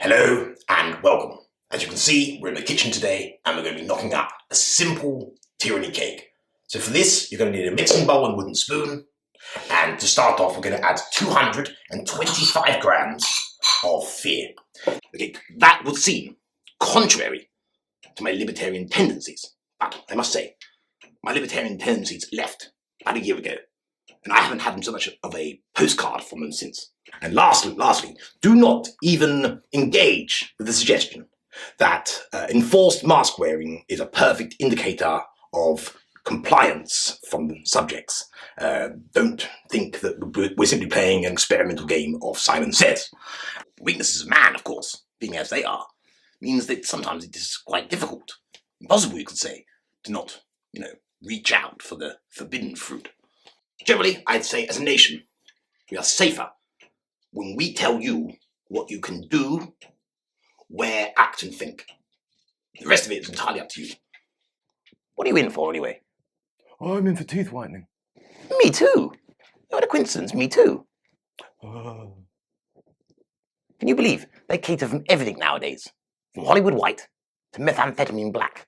Hello and welcome. As you can see, we're in the kitchen today and we're going to be knocking up a simple tyranny cake. So for this, you're going to need a mixing bowl and wooden spoon. And to start off, we're going to add 225 grams of fear. Okay, that would seem contrary to my libertarian tendencies. But I must say, my libertarian tendencies left about a year ago. And I haven't had so much of a postcard from them since. And lastly, do not even engage with the suggestion that enforced mask wearing is a perfect indicator of compliance from subjects. Don't think that we're simply playing an experimental game of Simon Says. Weaknesses of man, of course, being as they are, means that sometimes it is quite difficult, impossible, you could say, to not, reach out for the forbidden fruit. Generally, I'd say as a nation, we are safer when we tell you what you can do, where, act and think. The rest of it is entirely up to you. What are you in for anyway? I'm in for teeth whitening. Me too. What a coincidence, me too. Oh. Can you believe they cater from everything nowadays? From Hollywood white to methamphetamine black.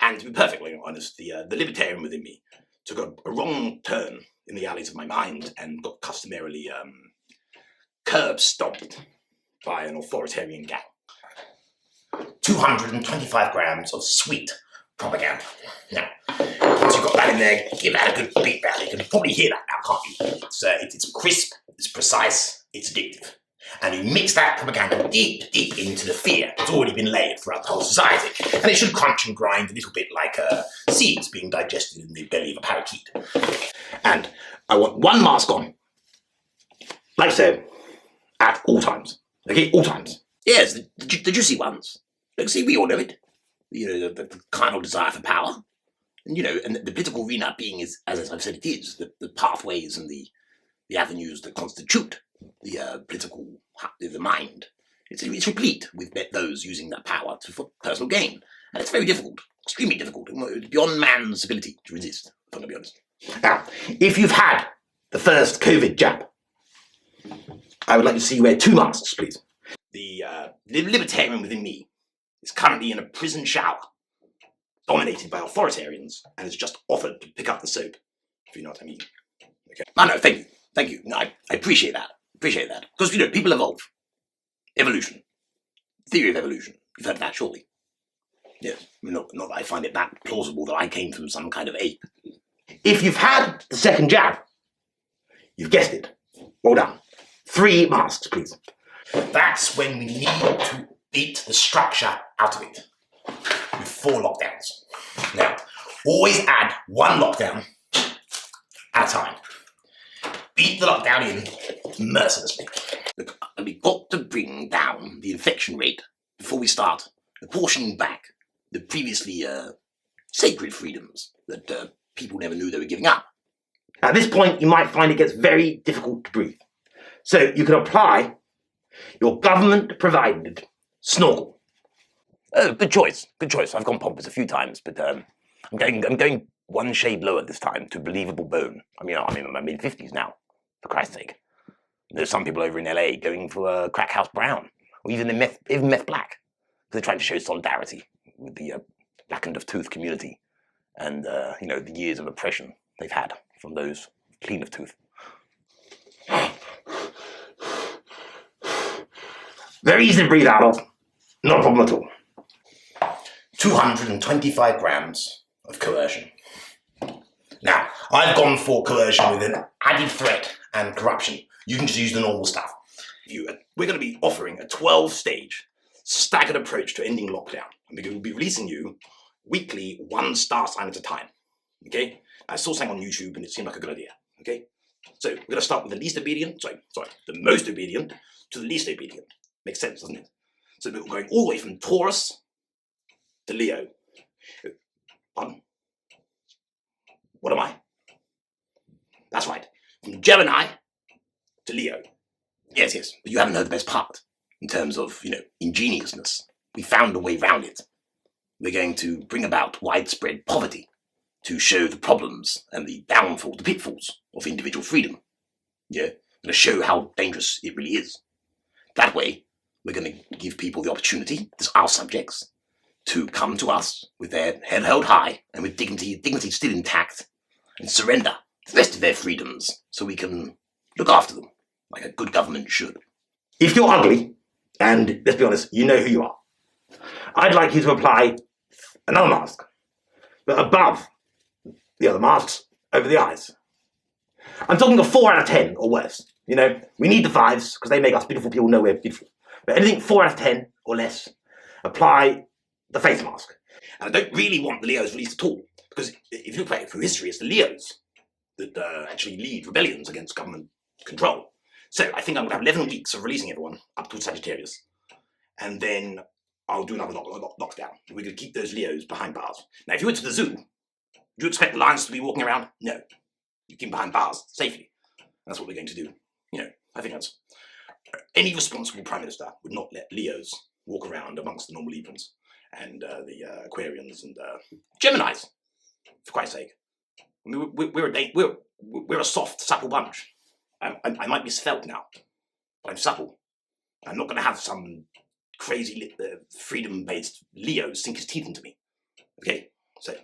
And to be perfectly honest, the libertarian within me took a wrong turn in the alleys of my mind and got customarily curb stomped by an authoritarian gang. 225 grams of sweet propaganda. Now, once you've got that in there, give that a good beat down. You can probably hear that now, can't you? It's crisp, it's precise, it's addictive. And you mix that propaganda deep into the fear that's already been laid throughout the whole society. And it should crunch and grind a little bit like seeds being digested in the belly of a parakeet. And I want one mask on, like so, at all times. Okay, all times. Yes, the juicy ones. Look, see, we all know it. The carnal desire for power. And, and the political arena being, as I've said, it is, the pathways and the avenues that constitute the political, the mind. It's replete with those using that power for personal gain. And it's very difficult, extremely difficult, beyond man's ability to resist, if I'm going to be honest. Now, if you've had the first COVID jab, I would like to see you wear 2 masks, please. The libertarian within me is currently in a prison shower, dominated by authoritarians, and has just offered to pick up the soap, if you know what I mean. Okay. No, thank you. No, I appreciate that. Because, people evolve. Evolution. Theory of evolution. You've heard of that, surely. Yes. Not that I find it that plausible that I came from some kind of ape. If you've had the second jab, you've guessed it. Well done. 3 masks, please. That's when we need to beat the structure out of it. With 4 lockdowns. Now, always add 1 lockdown at a time. Beat the lockdown in mercilessly. Look, we've got to bring down the infection rate before we start apportioning back the previously sacred freedoms that people never knew they were giving up. At this point, you might find it gets very difficult to breathe. So you can apply your government-provided snorkel. Oh, good choice. I've gone pompous a few times, but I'm going 1 shade lower this time to believable bone. I'm in my mid-50s now, for Christ's sake. There's some people over in LA going for crack house brown, or even meth black, because they're trying to show solidarity with the blackened of tooth community, and the years of oppression they've had from those clean of tooth. Very easy to breathe out of, not a problem at all. 225 grams of coercion. Now, I've gone for coercion with an added threat and corruption. You can just use the normal stuff. We're going to be offering a 12-stage, staggered approach to ending lockdown. And we're going to be releasing you weekly, 1 star sign at a time. Okay? I saw something on YouTube and it seemed like a good idea. Okay? So we're going to start with the least obedient, the most obedient to the least obedient. Makes sense, doesn't it? So we're going all the way from Taurus to Leo. Pardon? What am I? That's right. From Gemini to Leo. Yes, but you haven't heard the best part. In terms of, ingeniousness. We found a way round it. We're going to bring about widespread poverty to show the problems and the downfall, the pitfalls of individual freedom. Yeah, going to show how dangerous it really is. That way, we're going to give people the opportunity, as our subjects, to come to us with their head held high and with dignity still intact, and surrender the rest of their freedoms so we can look after them like a good government should. If you're ugly, and let's be honest, you know who you are, I'd like you to apply another mask, but above the other masks, over the eyes. I'm talking a 4 out of 10 or worse. You know, we need the 5s because they make us beautiful people know we're beautiful. But anything 4 out of 10 or less, apply the face mask. And I don't really want the Leos released at all, because if you look back through history, it's the Leos that actually lead rebellions against government control. So I think I'm going to have 11 weeks of releasing everyone up to Sagittarius. And then I'll do another lockdown. We're going to keep those Leos behind bars. Now, if you went to the zoo, would you expect the lions to be walking around? No. You keep them behind bars, safely. That's what we're going to do. You know, I think that's... Any responsible Prime Minister would not let Leos walk around amongst the normal Librans and the Aquarians and Geminis, for Christ's sake. I mean, we're a soft, supple bunch. I might be svelte now, but I'm supple. I'm not going to have some crazy freedom-based Leo sink his teeth into me. Okay, so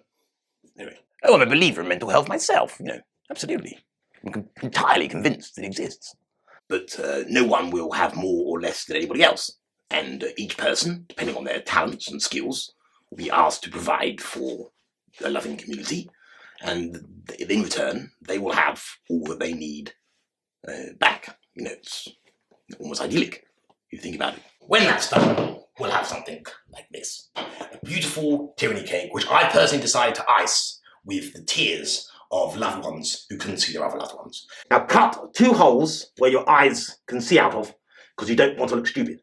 anyway. Oh, I'm a believer in mental health myself. You know, absolutely. I'm entirely convinced it exists. But no one will have more or less than anybody else. And each person, depending on their talents and skills, will be asked to provide for a loving community. And in return, they will have all that they need back. You know, it's almost idyllic, if you think about it. When that's done, we'll have something like this. A beautiful tyranny cake, which I personally decided to ice with the tears of loved ones who couldn't see their other loved ones. Now cut 2 holes where your eyes can see out of, because you don't want to look stupid.